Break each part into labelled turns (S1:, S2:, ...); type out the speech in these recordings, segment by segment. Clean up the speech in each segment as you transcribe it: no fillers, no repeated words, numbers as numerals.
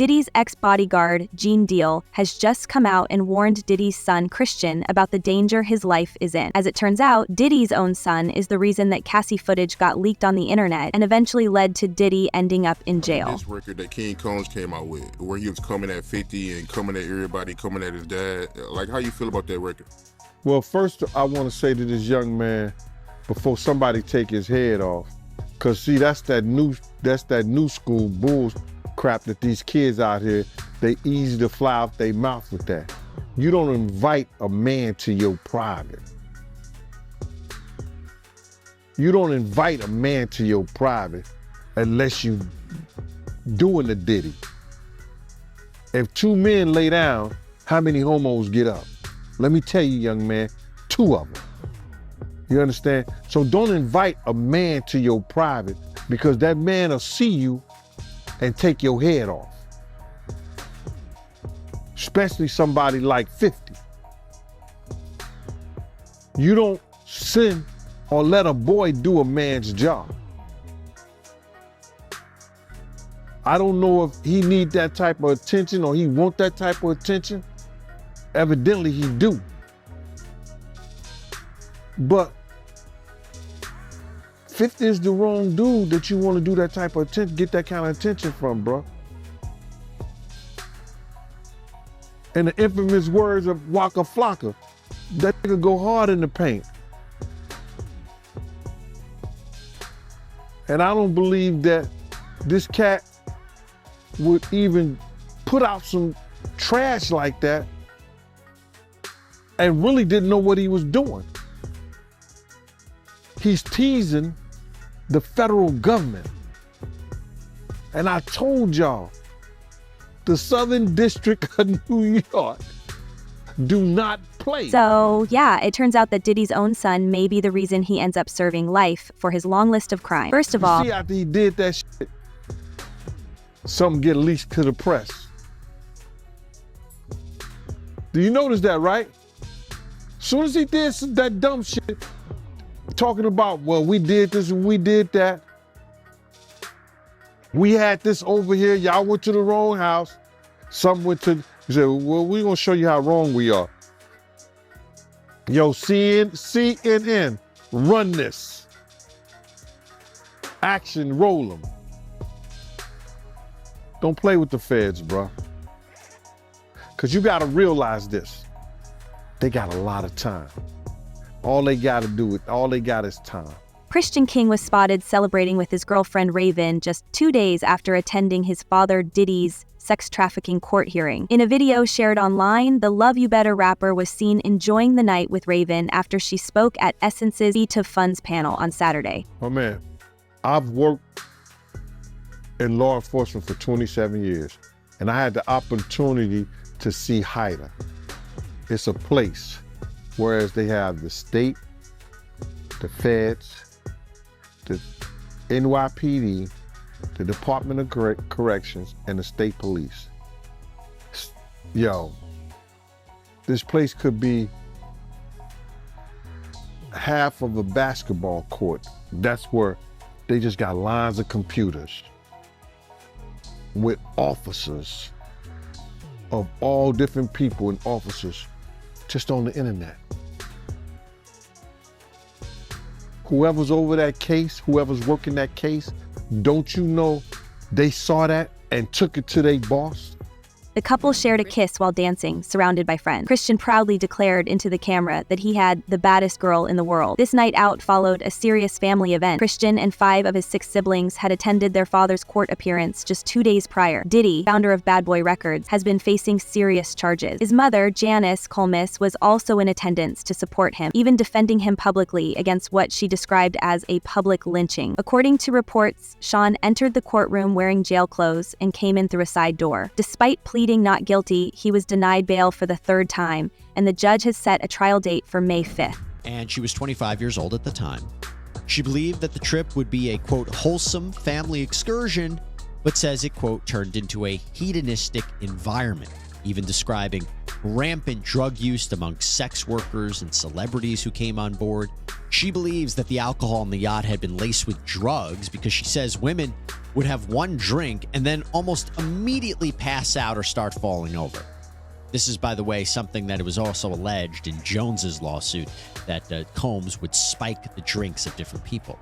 S1: Diddy's ex-bodyguard, Gene Deal, has just come out and warned Diddy's son, Christian, about the danger his life is in. As it turns out, Diddy's own son is the reason that Cassie footage got leaked on the internet and eventually led to Diddy ending up in jail.
S2: This record that King Combs came out with, where he was coming at 50 and coming at everybody, coming at his dad. Like, how you feel about that record?
S3: Well, first I want to say to this young man, before somebody take his head off, because see, that's that new school bulls crap that these kids out here, they easy to fly out their mouth with that. You don't invite a man to your private. You don't invite a man to your private unless you doing the Diddy. If two men lay down, how many homos get up? Let me tell you, young man, 2 of them. You understand? So don't invite a man to your private, because that man will see you and take your head off. Especially somebody like 50. You don't send or let a boy do a man's job. I don't know if he need that type of attention or he want that type of attention. Evidently he do. But 50 is the wrong dude that you want to do that type of attention, get that kind of attention from, bro. In the infamous words of Waka Flocka, that nigga go hard in the paint. And I don't believe that this cat would even put out some trash like that and really didn't know what he was doing. He's teasing the federal government. And I told y'all, the Southern District of New York do not play.
S1: So, yeah, it turns out that Diddy's own son may be the reason he ends up serving life for his long list of crimes. First of all,
S3: see, after he did that shit, something get leaked to the press. Do you notice that, right? As soon as he did that dumb shit, talking about, well, we did this and we did that. We had this over here, y'all went to the wrong house. Some went to, he said, well, we're gonna show you how wrong we are. Yo, CNN, run this. Action, roll them. Don't play with the feds, bro. Because you got to realize this. They got a lot of time. All they got is time.
S1: Christian King was spotted celebrating with his girlfriend Raven just 2 days after attending his father Diddy's sex trafficking court hearing. In a video shared online, the Love You Better rapper was seen enjoying the night with Raven after she spoke at Essence's Beat of Funds panel on Saturday.
S3: Oh man, I've worked in law enforcement for 27 years, and I had the opportunity to see HIDA. It's a place, whereas they have the state, the feds, the NYPD, the Department of Corrections, and the state police. Yo, this place could be half of a basketball court. That's where they just got lines of computers with officers of all different people and officers just on the internet. Whoever's over that case, whoever's working that case, don't you know they saw that and took it to their boss?
S1: The couple shared a kiss while dancing, surrounded by friends. Christian proudly declared into the camera that he had the baddest girl in the world. This night out followed a serious family event. Christian and 5 of his 6 siblings had attended their father's court appearance just 2 days prior. Diddy, founder of Bad Boy Records, has been facing serious charges. His mother, Janice Colmis, was also in attendance to support him, even defending him publicly against what she described as a public lynching. According to reports, Sean entered the courtroom wearing jail clothes and came in through a side door. Despite pleading not guilty, he was denied bail for the 3rd time, and the judge has set a trial date for May 5th.
S4: And she was 25 years old at the time. She believed that the trip would be a, quote, wholesome family excursion, but says it, quote, turned into a hedonistic environment. even describing rampant drug use among sex workers and celebrities who came on board. She believes that the alcohol on the yacht had been laced with drugs because she says women would have one drink and then almost immediately pass out or start falling over. This is, by the way, something that it was also alleged in Jones's lawsuit, that Combs would spike the drinks of different people.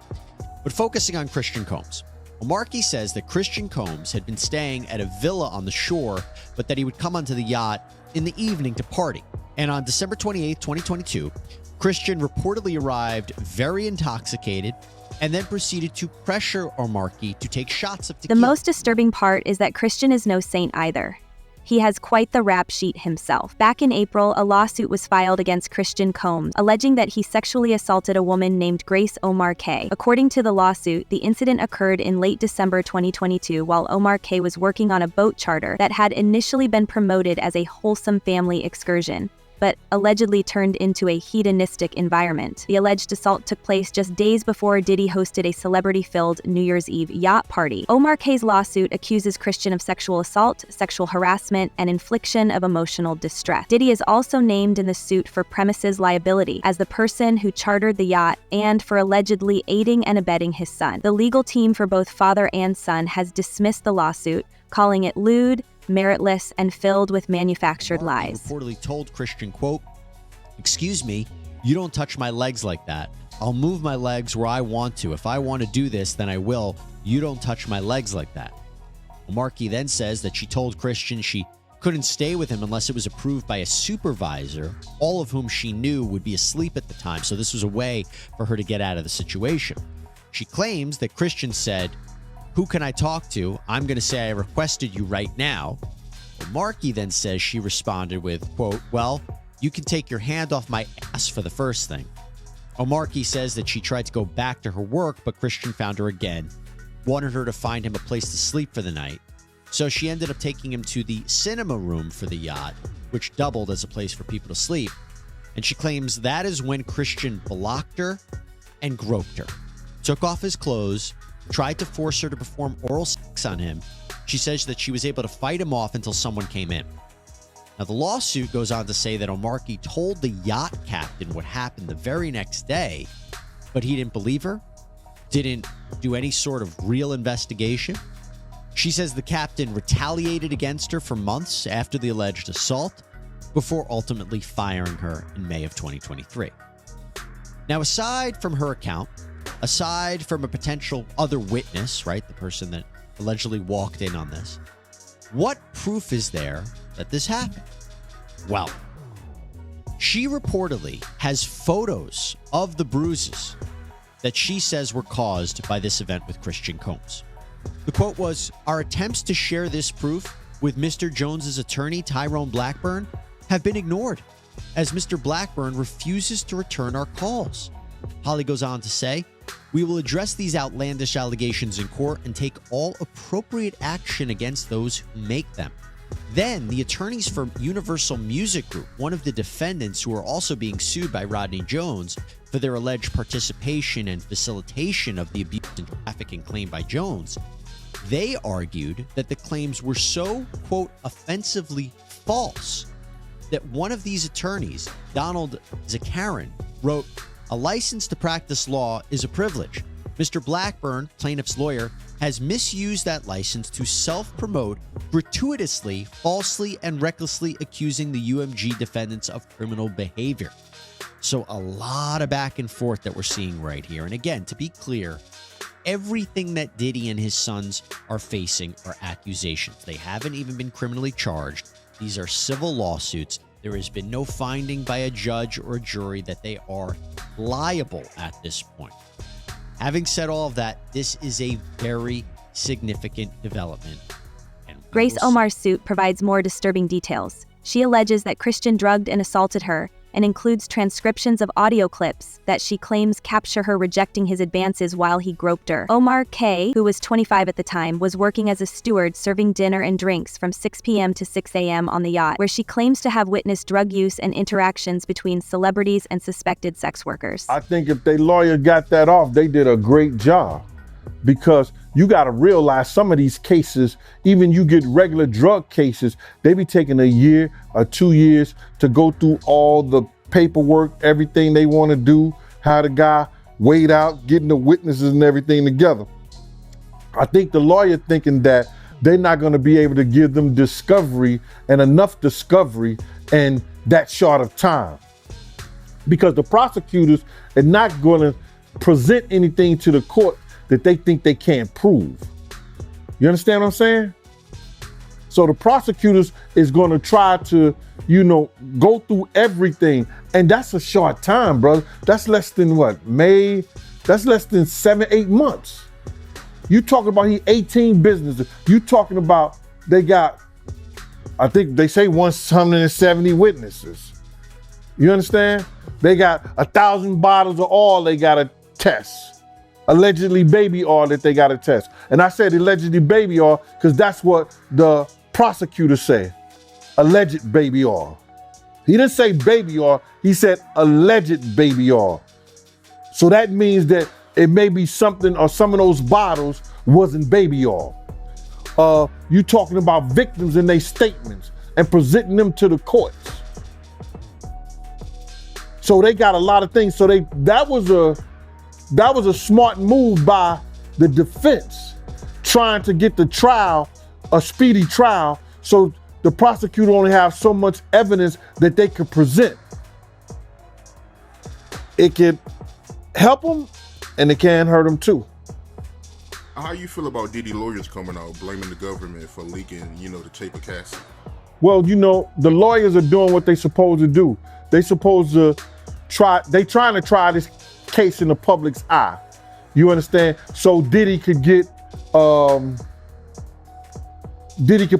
S4: But focusing on Christian Combs, O'Markey says that Christian Combs had been staying at a villa on the shore, but that he would come onto the yacht in the evening to party. And on December 28, 2022, Christian reportedly arrived very intoxicated and then proceeded to pressure O'Markey to take shots of tequila.
S1: The most disturbing part is that Christian is no saint either. He has quite the rap sheet himself. Back in April, a lawsuit was filed against Christian Combs, alleging that he sexually assaulted a woman named Grace Omar K. According to the lawsuit, the incident occurred in late December 2022 while Omar K. was working on a boat charter that had initially been promoted as a wholesome family excursion, but allegedly turned into a hedonistic environment. The alleged assault took place just days before Diddy hosted a celebrity-filled New Year's Eve yacht party. Omar K.'s lawsuit accuses Christian of sexual assault, sexual harassment, and infliction of emotional distress. Diddy is also named in the suit for premises liability as the person who chartered the yacht and for allegedly aiding and abetting his son. The legal team for both father and son has dismissed the lawsuit, calling it lewd, meritless, and filled with manufactured lies.
S4: Reportedly told Christian, quote, "Excuse me, you don't touch my legs like that. I'll move my legs where I want to. If I want to do this, then I will. You don't touch my legs like that." O'Markey then says that she told Christian she couldn't stay with him unless it was approved by a supervisor, all of whom she knew would be asleep at the time, so this was a way for her to get out of the situation. She claims that Christian said, "Who can I talk to? I'm going to say I requested you right now." O'Markey then says she responded with, quote, "Well, you can take your hand off my ass for the first thing." O'Markey says that she tried to go back to her work, but Christian found her again, wanted her to find him a place to sleep for the night. So she ended up taking him to the cinema room for the yacht, which doubled as a place for people to sleep. And she claims that is when Christian blocked her and groped her, took off his clothes, tried to force her to perform oral sex on him. She says that she was able to fight him off until someone came in. Now, the lawsuit goes on to say that O'Markey told the yacht captain what happened the very next day, but he didn't believe her, didn't do any sort of real investigation. She says the captain retaliated against her for months after the alleged assault, before ultimately firing her in May of 2023. Now, aside from her account, aside from a potential other witness, right, the person that allegedly walked in on this, what proof is there that this happened? Well, she reportedly has photos of the bruises that she says were caused by this event with Christian Combs. The quote was, "Our attempts to share this proof with Mr. Jones's attorney, Tyrone Blackburn, have been ignored, as Mr. Blackburn refuses to return our calls." Holly goes on to say, "We will address these outlandish allegations in court and take all appropriate action against those who make them." Then, the attorneys for Universal Music Group, one of the defendants who are also being sued by Rodney Jones for their alleged participation and facilitation of the abuse and trafficking claimed by Jones, they argued that the claims were so, quote, offensively false that one of these attorneys, Donald Zakarin, wrote, "A license to practice law is a privilege. Mr. Blackburn, plaintiff's lawyer, has misused that license to self-promote, gratuitously, falsely, and recklessly accusing the UMG defendants of criminal behavior." So a lot of back and forth that we're seeing right here. And again, to be clear, everything that Diddy and his sons are facing are accusations. They haven't even been criminally charged. These are civil lawsuits. There has been no finding by a judge or a jury that they are liable at this point. Having said all of that, this is a very significant development.
S1: Grace Omar's suit provides more disturbing details. She alleges that Christian drugged and assaulted her and includes transcriptions of audio clips that she claims capture her rejecting his advances while he groped her. Omar K., who was 25 at the time, was working as a steward serving dinner and drinks from 6 p.m. to 6 a.m. on the yacht, where she claims to have witnessed drug use and interactions between celebrities and suspected sex workers.
S3: I think if their lawyer got that off, they did a great job, because you got to realize some of these cases, even you get regular drug cases, they be taking a year or 2 years to go through all the paperwork, everything they want to do, how the guy weighed out, getting the witnesses and everything together. I think the lawyer thinking that they're not going to be able to give them discovery and enough discovery in that short of time, because the prosecutors are not going to present anything to the court that they think they can't prove. You understand what I'm saying? So the prosecutors is going to try to, go through everything. And that's a short time, brother. That's less than what, May? That's less than 7-8 months. You talking about 18 businesses. You talking about they got, I think they say 170 witnesses. You understand? They got 1,000 bottles of oil they got to test. Allegedly baby oil that they got to test. And I said allegedly baby oil because that's what the prosecutor said. Alleged baby oil. He didn't say baby oil. He said alleged baby oil. So that means that it may be something, or some of those bottles wasn't baby oil. You talking about victims and their statements and presenting them to the courts. So they got a lot of things. So that was a smart move by the defense, trying to get the trial, a speedy trial, so the prosecutor only have so much evidence that they could present. It could help them and it can hurt them too.
S2: How you feel about Diddy lawyers coming out blaming the government for leaking, the tape of Cassie?
S3: Well, the lawyers are doing what they supposed to do. They supposed to trying to try this case in the public's eye. You understand? So Diddy could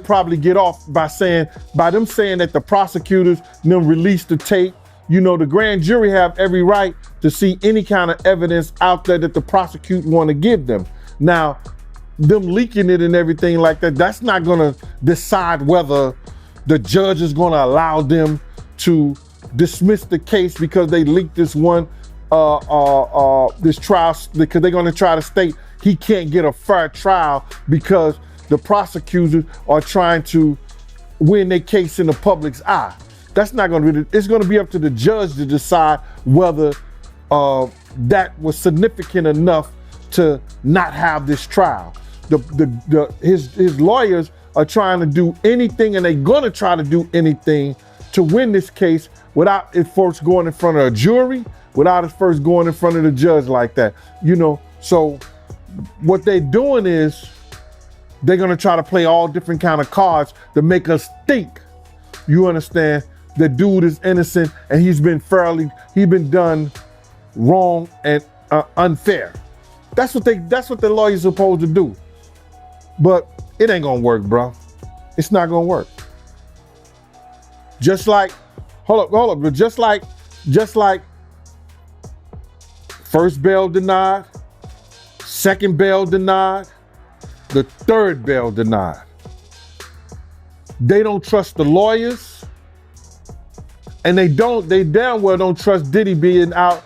S3: probably get off by them saying that the prosecutors released the tape. The grand jury have every right to see any kind of evidence out there that the prosecutor want to give them. Now, them leaking it and everything like that, that's not gonna decide whether the judge is gonna allow them to dismiss the case because they leaked this this trial, because they're gonna try to state he can't get a fair trial because the prosecutors are trying to win their case in the public's eye. That's not gonna be, it's gonna be up to the judge to decide whether that was significant enough to not have this trial. His lawyers are trying to do anything, and they're gonna try to do anything to win this case without it first going in front of a jury, without it first going in front of the judge like that. So what they're doing is they're gonna try to play all different kind of cards to make us think, you understand, the dude is innocent and he's been done wrong and unfair. That's what the lawyer's supposed to do. But it ain't gonna work, bro. It's not gonna work. Just like, hold up, but just like first bail denied, second bail denied, the third bail denied. They don't trust the lawyers, and they damn well don't trust Diddy being out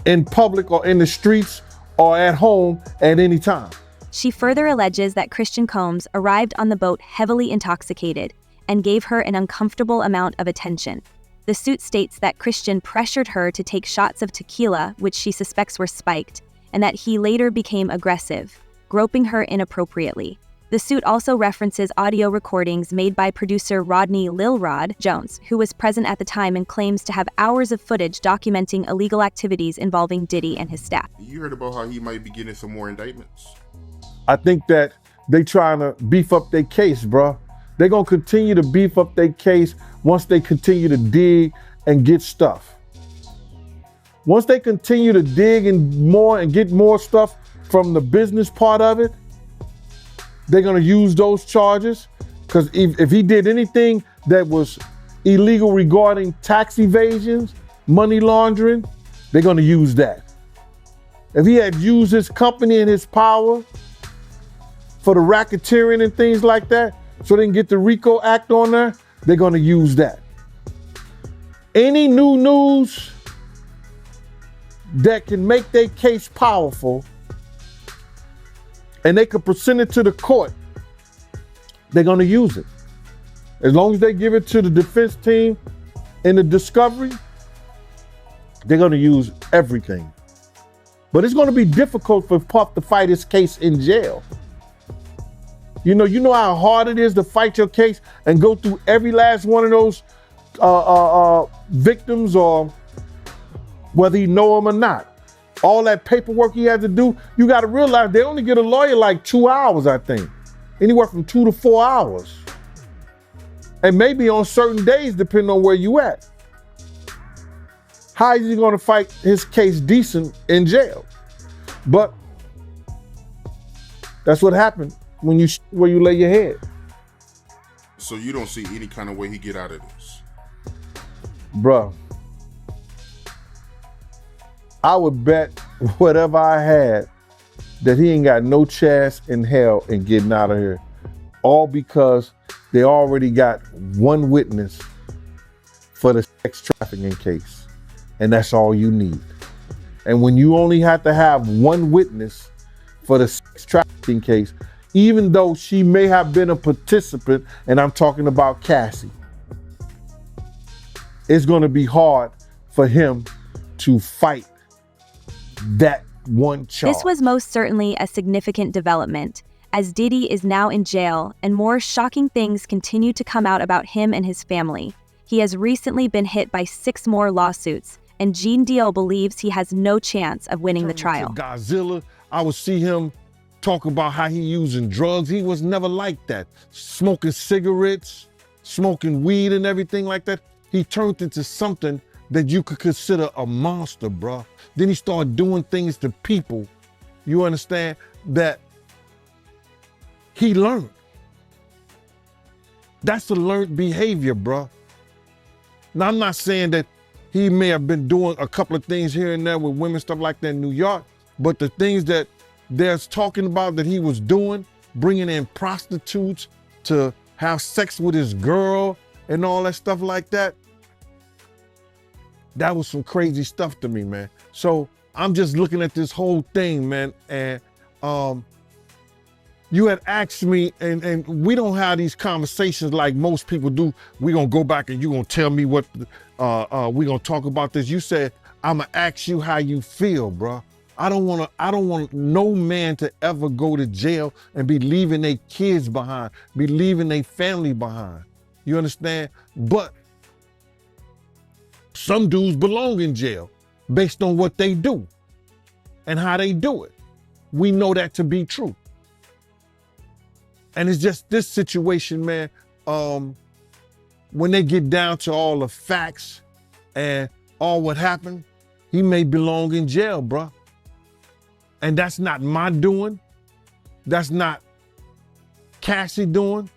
S3: in public or in the streets or at home at any time.
S1: She further alleges that Christian Combs arrived on the boat heavily intoxicated and gave her an uncomfortable amount of attention. The suit states that Christian pressured her to take shots of tequila, which she suspects were spiked, and that he later became aggressive, groping her inappropriately. The suit also references audio recordings made by producer Rodney Lil Rod Jones, who was present at the time and claims to have hours of footage documenting illegal activities involving Diddy and his staff.
S2: You heard about how he might be getting some more indictments?
S3: I think that they trying to beef up their case, bro. They're gonna continue to beef up their case once they continue to dig and get stuff. Once they continue to dig and get more stuff from the business part of it, they're gonna use those charges, because if he did anything that was illegal regarding tax evasions, money laundering, they're gonna use that. If he had used his company and his power for the racketeering and things like that, so they can get the RICO Act on there, they're gonna use that. Any new news that can make their case powerful, and they could present it to the court, they're gonna use it. As long as they give it to the defense team in the discovery, they're gonna use everything. But it's gonna be difficult for Puff to fight his case in jail. You know how hard it is to fight your case and go through every last one of those victims, or whether you know them or not. All that paperwork he had to do, you gotta realize they only get a lawyer like 2 hours, I think. Anywhere from 2 to 4 hours. And maybe on certain days, depending on where you at. How is he gonna fight his case decent in jail? But that's what happened where you lay your head.
S2: So you don't see any kind of way he get out of this?
S3: Bruh, I would bet whatever I had that he ain't got no chance in hell in getting out of here. All because they already got one witness for the sex trafficking case. And that's all you need. And when you only have to have one witness for the sex trafficking case, even though she may have been a participant, and I'm talking about Cassie, it's gonna be hard for him to fight that one charge.
S1: This was most certainly a significant development, as Diddy is now in jail and more shocking things continue to come out about him and his family. He has recently been hit by 6 more lawsuits, and Gene Deal believes he has no chance of winning the trial.
S3: Godzilla, I would see him talk about how he using drugs. He was never like that. Smoking cigarettes, smoking weed and everything like that. He turned into something that you could consider a monster, bruh. Then he started doing things to people, you understand, that he learned. That's a learned behavior, bruh. Now, I'm not saying that he may have been doing a couple of things here and there with women, stuff like that in New York, but the things that there's talking about that he was doing, bringing in prostitutes to have sex with his girl and all that stuff like that, that was some crazy stuff to me, man. So I'm just looking at this whole thing, man, and you had asked me, and we don't have these conversations like most people do. We're gonna go back and you're gonna tell me what, we're gonna talk about this. You said, I'm gonna ask you how you feel, bro. I don't want no man to ever go to jail and be leaving their kids behind, be leaving their family behind. You understand? But some dudes belong in jail based on what they do and how they do it. We know that to be true. And it's just this situation, man, when they get down to all the facts and all what happened, he may belong in jail, bruh. And that's not my doing. That's not Cassie doing.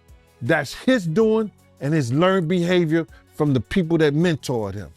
S3: That's his doing and his learned behavior from the people that mentored him.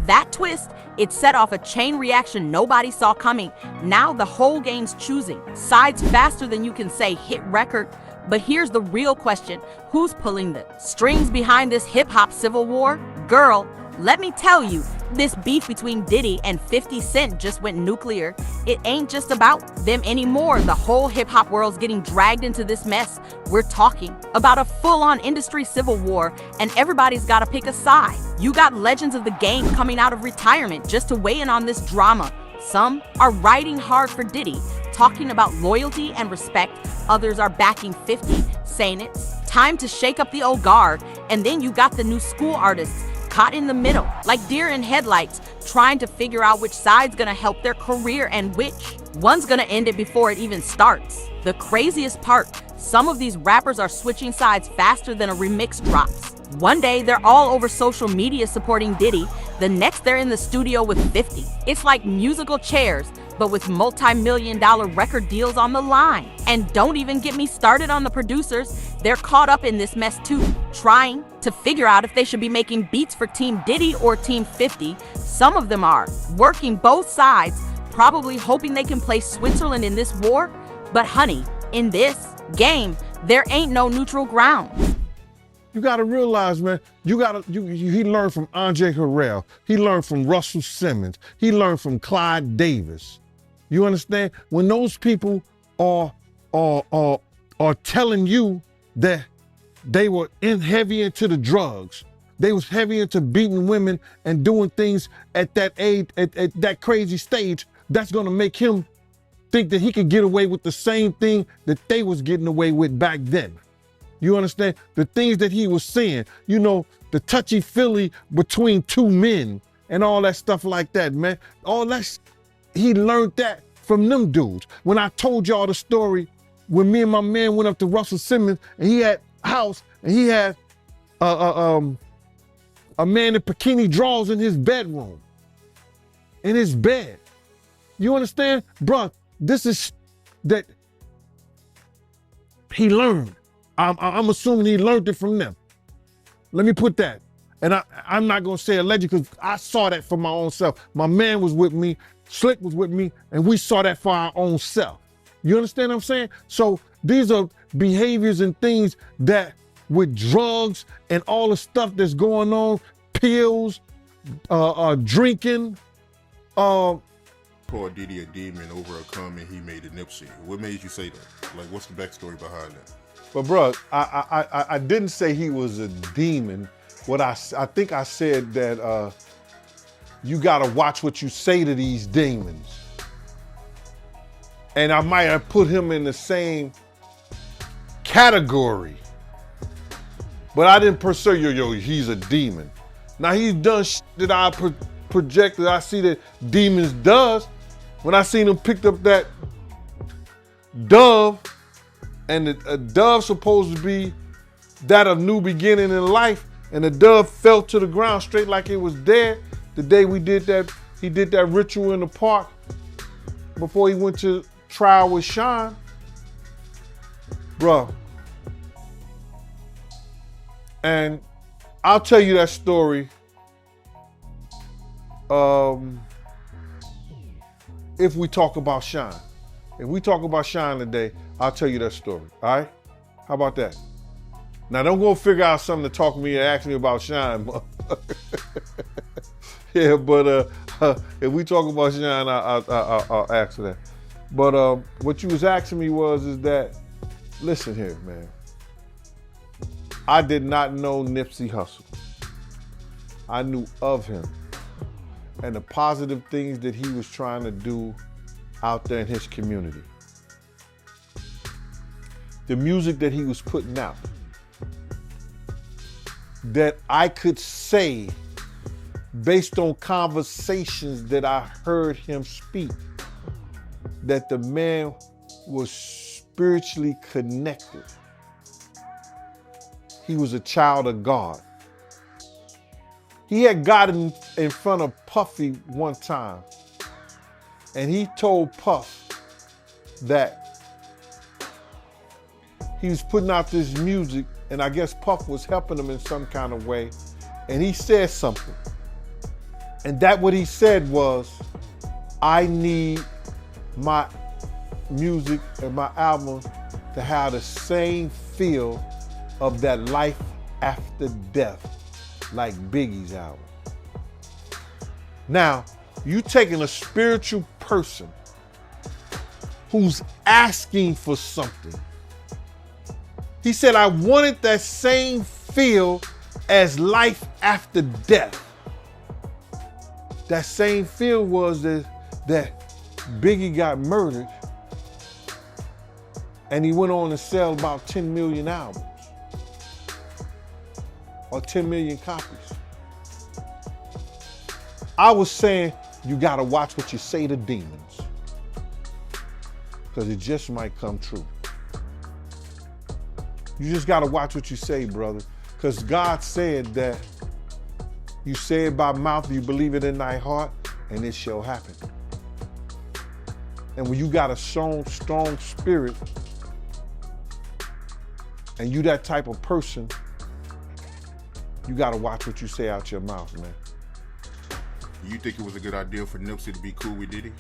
S5: That twist, it set off a chain reaction nobody saw coming. Now the whole gang's choosing sides faster than you can say hit record. But here's the real question. Who's pulling the strings behind this hip-hop civil war? Girl, let me tell you, this beef between Diddy and 50 Cent just went nuclear. It ain't just about them anymore. The whole hip-hop world's getting dragged into this mess. We're talking about a full-on industry civil war, and everybody's got to pick a side. You got legends of the game coming out of retirement just to weigh in on this drama. Some are riding hard for Diddy, talking about loyalty and respect. Others are backing 50, saying it's time to shake up the old guard. And then you got the new school artists caught in the middle, like deer in headlights, trying to figure out which side's gonna help their career and which one's gonna end it before it even starts. The craziest part, some of these rappers are switching sides faster than a remix drops. One day they're all over social media supporting Diddy, the next they're in the studio with 50. It's like musical chairs, but with multi-million-dollar record deals on the line. And don't even get me started on the producers. They're caught up in this mess too, trying to figure out if they should be making beats for Team Diddy or Team 50. Some of them are working both sides, probably hoping they can place Switzerland in this war. But honey, in this game, there ain't no neutral ground.
S3: You gotta realize, man, he learned from Andre Harrell. He learned from Russell Simmons. He learned from Clyde Davis. You understand? When those people or telling you that they were heavy into the drugs. They was heavy into beating women and doing things at that age, at that crazy stage, that's gonna make him think that he could get away with the same thing that they was getting away with back then. You understand? The things that he was saying, you know, the touchy-feely between two men and all that stuff like that, man. All that, he learned that from them dudes. When I told y'all the story, when me and my man went up to Russell Simmons and he had a house and he had a man in bikini drawers in his bedroom, in his bed. You understand? Bruh, this is that he learned. I'm assuming he learned it from them. Let me put that. And I'm not gonna say alleged because I saw that for my own self. My man was with me, Slick was with me, and we saw that for our own self. You understand what I'm saying? So these are behaviors and things that with drugs and all the stuff that's going on, pills, drinking.
S2: Called Diddy a demon over a comment he made to Nipsey. What made you say that? Like, what's the backstory behind that?
S3: But bro, I didn't say he was a demon. What I think I said that you gotta watch what you say to these demons. And I might have put him in the same category. But I didn't per se, he's a demon. Now he's done shit that I projected, I see that demons does. When I seen him picked up that dove, and a dove supposed to be that of new beginning in life, and the dove fell to the ground straight like it was dead. The day we did that, he did that ritual in the park before he went to trial with Sean. Bruh. And I'll tell you that story if we talk about Sean. If we talk about Sean today, I'll tell you that story, all right? How about that? Now don't go figure out something to talk to me and ask me about Sean. Yeah, but if we talk about Sean, I'll ask that. But what you was asking me is that, listen here, man. I did not know Nipsey Hussle. I knew of him and the positive things that he was trying to do out there in his community. The music that he was putting out, that I could say, based on conversations that I heard him speak, that the man was spiritually connected. He was a child of God. He had gotten in front of Puffy one time, and he told Puff that he was putting out this music, and I guess Puff was helping him in some kind of way, and he said something. And that what he said was, I need my music and my album to have the same feel of that life after death, like Biggie's album. Now, you taking a spiritual person who's asking for something. He said, I wanted that same feel as life after death. That same feel was that Biggie got murdered and he went on to sell about 10 million albums or 10 million copies. I was saying, you gotta watch what you say to demons, because it just might come true. You just gotta watch what you say, brother, because God said that you say it by mouth, you believe it in thy heart, and it shall happen. And when you got a strong spirit, and you that type of person, you gotta watch what you say out your mouth, man.
S2: You think it was a good idea for Nipsey to be cool with Diddy?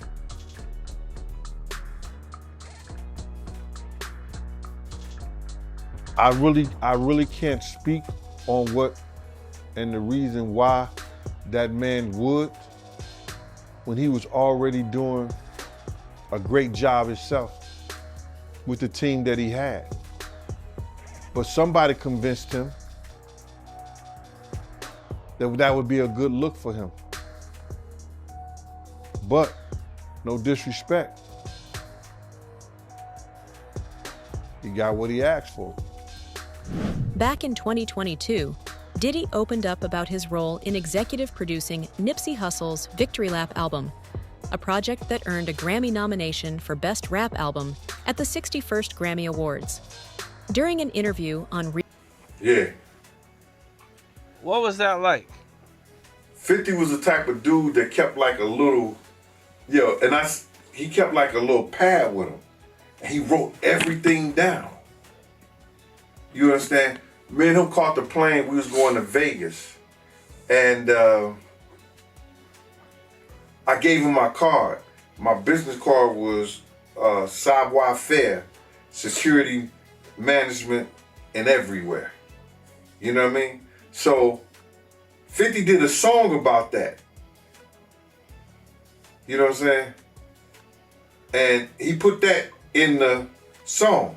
S3: I really can't speak on what and the reason why that man would, when he was already doing a great job himself. with the team that he had. But somebody convinced him that that would be a good look for him. But, no disrespect, he got what he asked for.
S6: Back in 2022, Diddy opened up about his role in executive producing Nipsey Hussle's Victory Lap album, a project that earned a Grammy nomination for Best Rap Album at the 61st Grammy Awards. During an interview on
S7: Yeah.
S8: What was that like?
S7: 50 was the type of dude that kept like a little, he kept like a little pad with him. And he wrote everything down. You understand? Me and him caught the plane. We was going to Vegas. And I gave him my card. My business card was savoir faire, security management, and everywhere. You know what I mean? So 50 did a song about that. You know what I'm saying? And he put that in the song.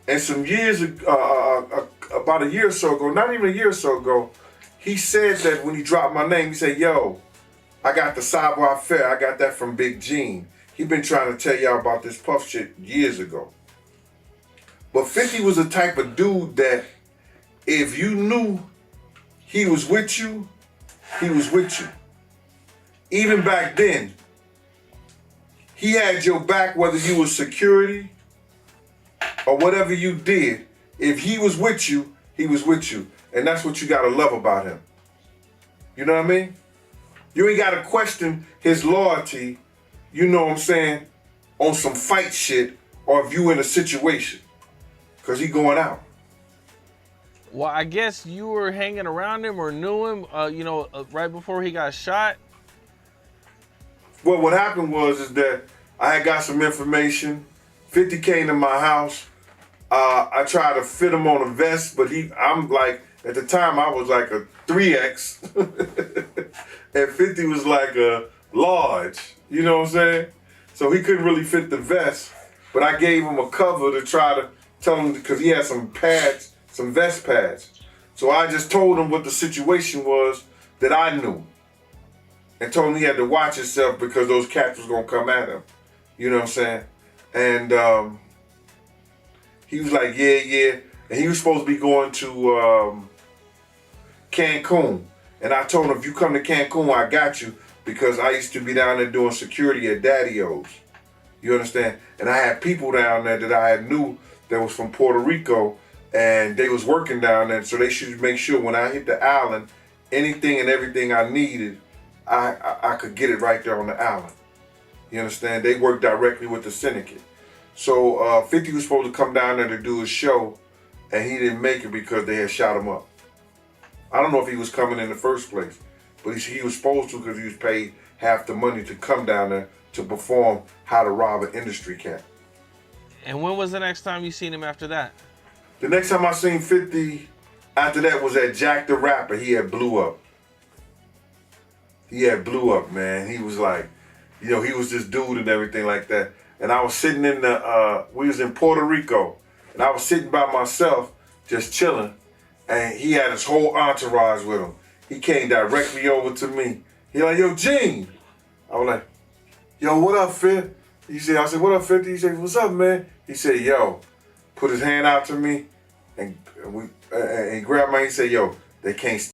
S7: And some years ago, about a year or so ago, not even a year or so ago, he said that when he dropped my name, he said, yo, I got the savoir faire. I got that from Big Gene. He been trying to tell y'all about this Puff shit years ago. But 50 was the type of dude that if you knew he was with you, he was with you. Even back then, he had your back whether you was security or whatever you did. If he was with you, he was with you. And that's what you gotta love about him. You know what I mean? You ain't gotta question his loyalty, you know what I'm saying, on some fight shit or if you in a situation. Cause he going out.
S8: Well, I guess you were hanging around him or knew him, right before he got shot.
S7: Well, what happened was that I had got some information. 50 came to my house. I tried to fit him on a vest, but I'm like, at the time I was like a 3X. And 50 was like a large, you know what I'm saying? So he couldn't really fit the vest, but I gave him a cover to try to tell him, because he had some pads, some vest pads. So I just told him what the situation was that I knew. And told him he had to watch himself because those cats was gonna come at him. You know what I'm saying? And he was like, yeah. And he was supposed to be going to Cancun. And I told him, if you come to Cancun, I got you, because I used to be down there doing security at Daddy-O's. You understand? And I had people down there that I knew that was from Puerto Rico, and they was working down there, so they should make sure when I hit the island, anything and everything I needed, I could get it right there on the island. You understand? They work directly with the syndicate. So 50 was supposed to come down there to do a show, and he didn't make it because they had shot him up. I don't know if he was coming in the first place, but he was supposed to, because he was paid half the money to come down there to perform How to Rob an Industry Cat.
S8: And when was the next time you seen him after that?
S7: The next time I seen 50 after that was at Jack the Rapper. He had blew up. He had blew up, man. He was like, he was this dude and everything like that. And I was sitting in we was in Puerto Rico, and I was sitting by myself, just chilling, and he had his whole entourage with him. He came directly over to me. He like, yo, Gene. I was like, yo, what up, Fit? I said, what up, 50? He said, what's up, man? He said, yo, put his hand out to me, and he grabbed my hand. He said, yo, they can't